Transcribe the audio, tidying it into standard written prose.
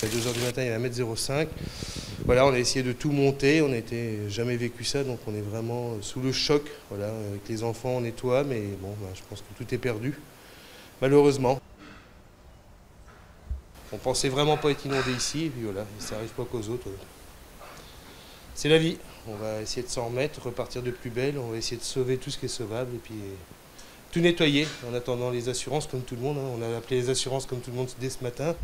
2 h du matin, il y a 1,05 m. Voilà, on a essayé de tout monter, on n'était jamais vécu ça, donc on est vraiment sous le choc. Voilà, avec les enfants, on nettoie, mais bon, je pense que tout est perdu, malheureusement. On pensait vraiment pas être inondé ici, et puis voilà, ça n'arrive pas qu'aux autres. C'est la vie. On va essayer de s'en remettre, repartir de plus belle, on va essayer de sauver tout ce qui est sauvable, et puis tout nettoyer en attendant les assurances comme tout le monde. On a appelé les assurances comme tout le monde dès ce matin.